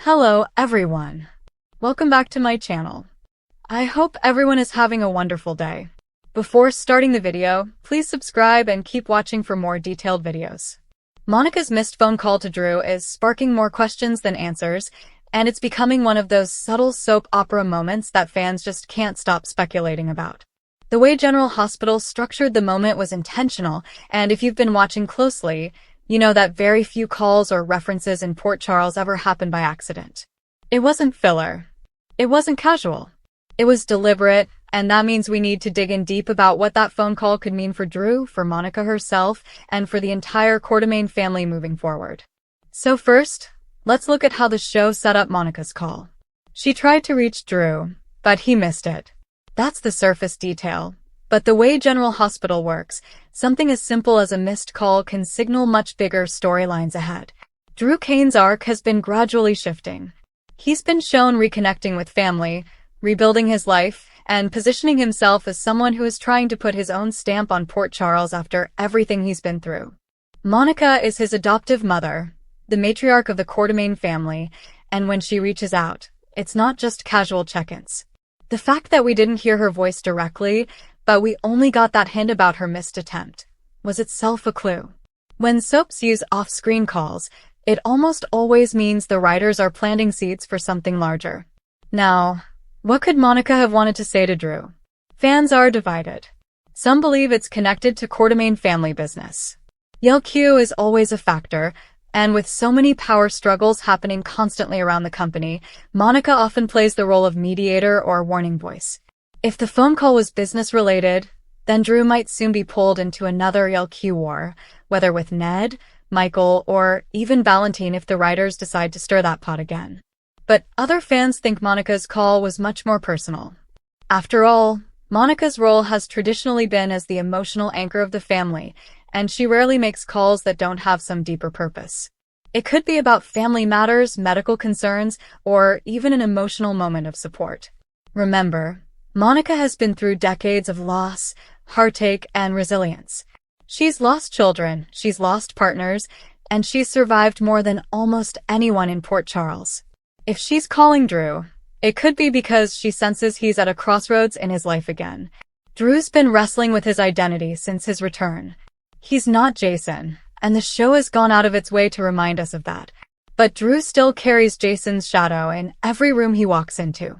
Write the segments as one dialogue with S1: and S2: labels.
S1: Hello everyone. Welcome back to my channel. I hope everyone is having a wonderful day. Before starting the video, please subscribe and keep watching for more detailed videos. Monica's missed phone call to Drew is sparking more questions than answers, and it's becoming one of those subtle soap opera moments that fans just can't stop speculating about. The way General Hospital structured the moment was intentional, and if you've been watching closely, you know that very few calls or references in Port Charles ever happened by accident. It wasn't filler. It wasn't casual. It was deliberate, and that means we need to dig in deep about what that phone call could mean for Drew, for Monica herself, and for the entire Quartermaine family moving forward. So first, let's look at how the show set up Monica's call. She tried to reach Drew, but he missed it. That's the surface detail. But the way General Hospital works, something as simple as a missed call can signal much bigger storylines ahead. Drew Cain's arc has been gradually shifting. He's been shown reconnecting with family, rebuilding his life, and positioning himself as someone who is trying to put his own stamp on Port Charles after everything he's been through. Monica is his adoptive mother, the matriarch of the Quartermaine family, and when she reaches out, it's not just casual check-ins. The fact that we didn't hear her voice directly, but we only got that hint about her missed attempt, was itself a clue. When soaps use off-screen calls, it almost always means the writers are planting seeds for something larger. Now, what could Monica have wanted to say to Drew? Fans are divided. Some believe it's connected to Quartermaine family business. ELQ is always a factor, and with so many power struggles happening constantly around the company, Monica often plays the role of mediator or warning voice. If the phone call was business-related, then Drew might soon be pulled into another ELQ war, whether with Ned, Michael, or even Valentine if the writers decide to stir that pot again. But other fans think Monica's call was much more personal. After all, Monica's role has traditionally been as the emotional anchor of the family, and she rarely makes calls that don't have some deeper purpose. It could be about family matters, medical concerns, or even an emotional moment of support. Remember, Monica has been through decades of loss, heartache, and resilience. She's lost children, she's lost partners, and she's survived more than almost anyone in Port Charles. If she's calling Drew, it could be because she senses he's at a crossroads in his life again. Drew's been wrestling with his identity since his return. He's not Jason, and the show has gone out of its way to remind us of that. But Drew still carries Jason's shadow in every room he walks into.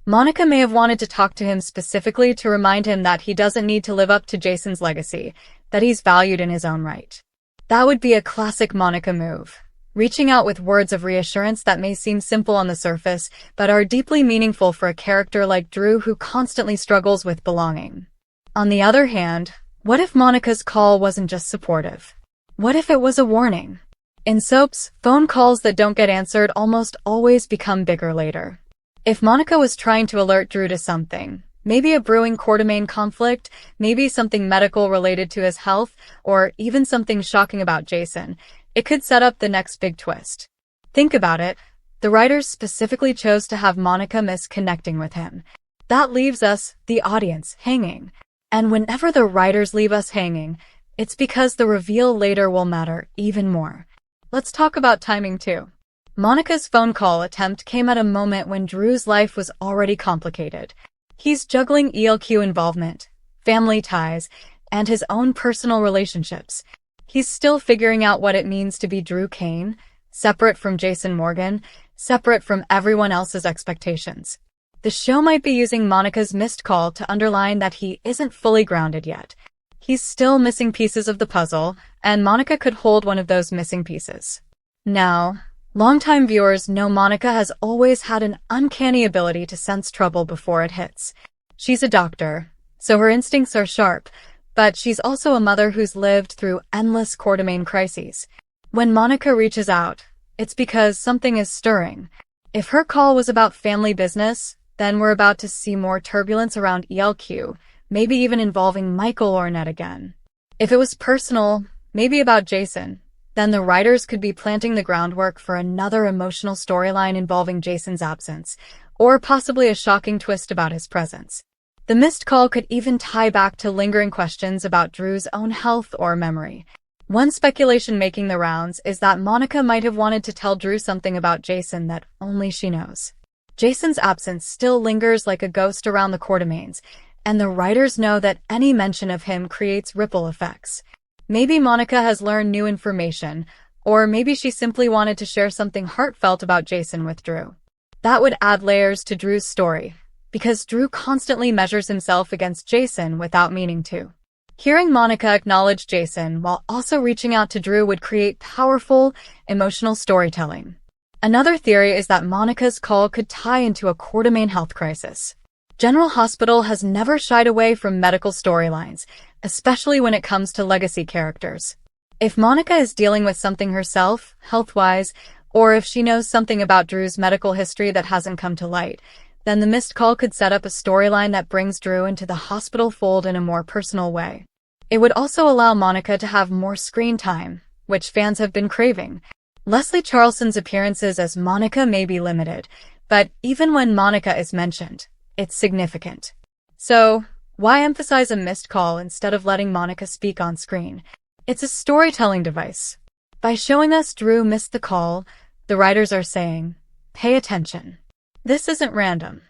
S1: Monica may have wanted to talk to him specifically to remind him that he doesn't need to live up to Jason's legacy, that he's valued in his own right. That would be a classic Monica move, reaching out with words of reassurance that may seem simple on the surface, but are deeply meaningful for a character like Drew who constantly struggles with belonging. On the other hand, what if Monica's call wasn't just supportive? What if it was a warning? In soaps, phone calls that don't get answered almost always become bigger later. If Monica was trying to alert Drew to something, maybe a brewing Quartermaine conflict, maybe something medical related to his health, or even something shocking about Jason, it could set up the next big twist. Think about it. The writers specifically chose to have Monica miss connecting with him. That leaves us, the audience, hanging. And whenever the writers leave us hanging, it's because the reveal later will matter even more. Let's talk about timing too. Monica's phone call attempt came at a moment when Drew's life was already complicated. He's juggling ELQ involvement, family ties, and his own personal relationships. He's still figuring out what it means to be Drew Cain, separate from Jason Morgan, separate from everyone else's expectations. The show might be using Monica's missed call to underline that he isn't fully grounded yet. He's still missing pieces of the puzzle, and Monica could hold one of those missing pieces. Now, longtime viewers know Monica has always had an uncanny ability to sense trouble before it hits. She's a doctor, so her instincts are sharp, but she's also a mother who's lived through endless Quartermaine crises. When Monica reaches out, it's because something is stirring. If her call was about family business, then we're about to see more turbulence around ELQ, maybe even involving Michael or Ned again. If it was personal, maybe about Jason, then the writers could be planting the groundwork for another emotional storyline involving Jason's absence, or possibly a shocking twist about his presence. The missed call could even tie back to lingering questions about Drew's own health or memory. One speculation making the rounds is that Monica might have wanted to tell Drew something about Jason that only she knows. Jason's absence still lingers like a ghost around the Quartermaines, and the writers know that any mention of him creates ripple effects. Maybe Monica has learned new information, or maybe she simply wanted to share something heartfelt about Jason with Drew. That would add layers to Drew's story, because Drew constantly measures himself against Jason without meaning to. Hearing Monica acknowledge Jason while also reaching out to Drew would create powerful, emotional storytelling. Another theory is that Monica's call could tie into a Quartermaine health crisis. General Hospital has never shied away from medical storylines, especially when it comes to legacy characters. If Monica is dealing with something herself, health-wise, or if she knows something about Drew's medical history that hasn't come to light, then the missed call could set up a storyline that brings Drew into the hospital fold in a more personal way. It would also allow Monica to have more screen time, which fans have been craving. Leslie Charleston's appearances as Monica may be limited, but even when Monica is mentioned, it's significant. So, why emphasize a missed call instead of letting Monica speak on screen? It's a storytelling device. By showing us Drew missed the call, the writers are saying, pay attention. This isn't random.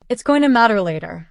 S1: It's going to matter later.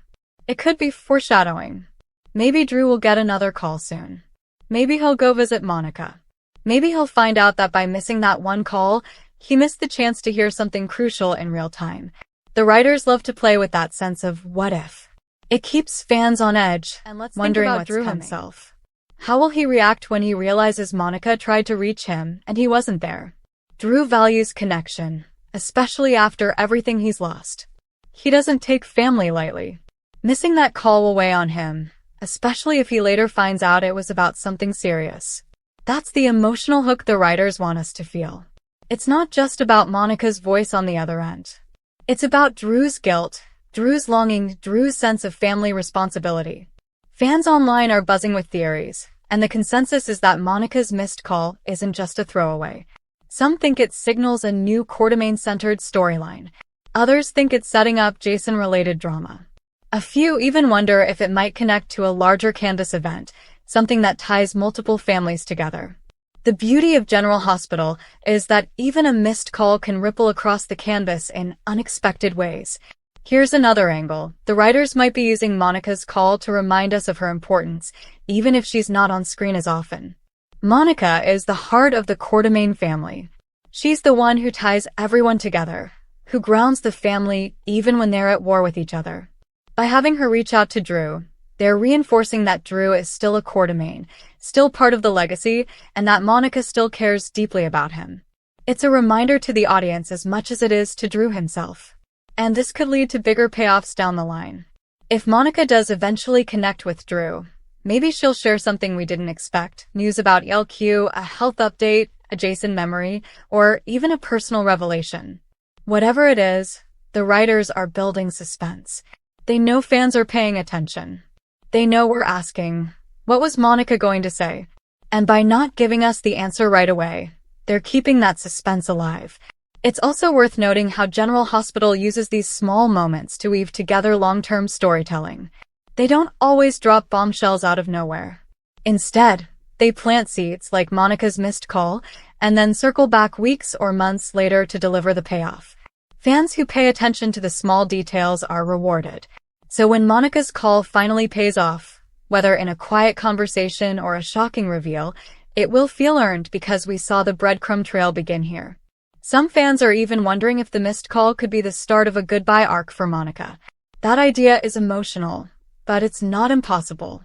S1: It could be foreshadowing. Maybe Drew will get another call soon. Maybe he'll go visit Monica. Maybe he'll find out that by missing that one call, he missed the chance to hear something crucial in real time. The writers love to play with that sense of what if. It keeps fans on edge, and wondering what's Drew himself. How will he react when he realizes Monica tried to reach him and he wasn't there? Drew values connection, especially after everything he's lost. He doesn't take family lightly. Missing that call will weigh on him, especially if he later finds out it was about something serious. That's the emotional hook the writers want us to feel. It's not just about Monica's voice on the other end. It's about Drew's guilt, Drew's longing, Drew's sense of family responsibility. Fans online are buzzing with theories, and the consensus is that Monica's missed call isn't just a throwaway. Some think it signals a new Quartermaine-centered storyline. Others think it's setting up Jason-related drama. A few even wonder if it might connect to a larger Candace event, something that ties multiple families together. The beauty of General Hospital is that even a missed call can ripple across the canvas in unexpected ways. Here's another angle. The writers might be using Monica's call to remind us of her importance, even if she's not on screen as often. Monica is the heart of the Quartermaine family. She's the one who ties everyone together, who grounds the family even when they're at war with each other. By having her reach out to Drew, they're reinforcing that Drew is still a Quartermaine, still part of the legacy, and that Monica still cares deeply about him. It's a reminder to the audience as much as it is to Drew himself. And this could lead to bigger payoffs down the line. If Monica does eventually connect with Drew, maybe she'll share something we didn't expect, news about ELQ, a health update, a Jason memory, or even a personal revelation. Whatever it is, the writers are building suspense. They know fans are paying attention. They know we're asking, what was Monica going to say? And by not giving us the answer right away, they're keeping that suspense alive. It's also worth noting how General Hospital uses these small moments to weave together long-term storytelling. They don't always drop bombshells out of nowhere. Instead, they plant seeds like Monica's missed call and then circle back weeks or months later to deliver the payoff. Fans who pay attention to the small details are rewarded. So when Monica's call finally pays off, whether in a quiet conversation or a shocking reveal, it will feel earned because we saw the breadcrumb trail begin here. Some fans are even wondering if the missed call could be the start of a goodbye arc for Monica. That idea is emotional, but it's not impossible.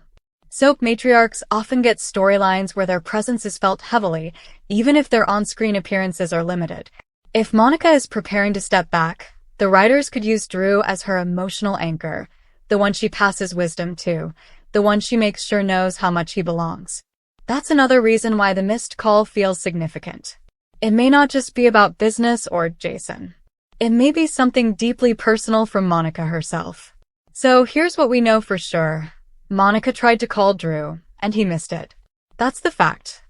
S1: Soap matriarchs often get storylines where their presence is felt heavily, even if their on-screen appearances are limited. If Monica is preparing to step back, the writers could use Drew as her emotional anchor, the one she passes wisdom to, the one she makes sure knows how much he belongs. That's another reason why the missed call feels significant. It may not just be about business or Jason. It may be something deeply personal from Monica herself. So here's what we know for sure. Monica tried to call Drew, and he missed it. That's the fact.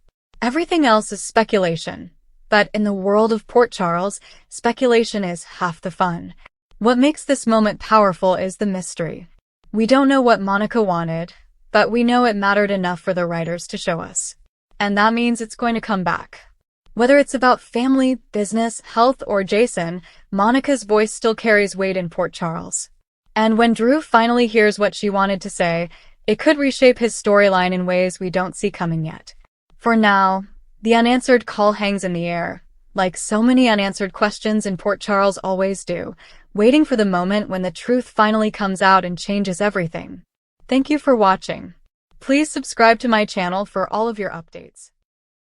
S1: Everything else is speculation. But in the world of Port Charles, speculation is half the fun. What makes this moment powerful is the mystery. We don't know what Monica wanted, but we know it mattered enough for the writers to show us. and that means it's going to come back. Whether it's about family, business, health, or Jason, Monica's voice still carries weight in Port Charles. And when Drew finally hears what she wanted to say, it could reshape his storyline in ways we don't see coming yet. For now, the unanswered call hangs in the air, like so many unanswered questions in Port Charles always do, waiting for the moment when the truth finally comes out and changes everything. Thank you for watching. Please subscribe to my channel for all of your updates.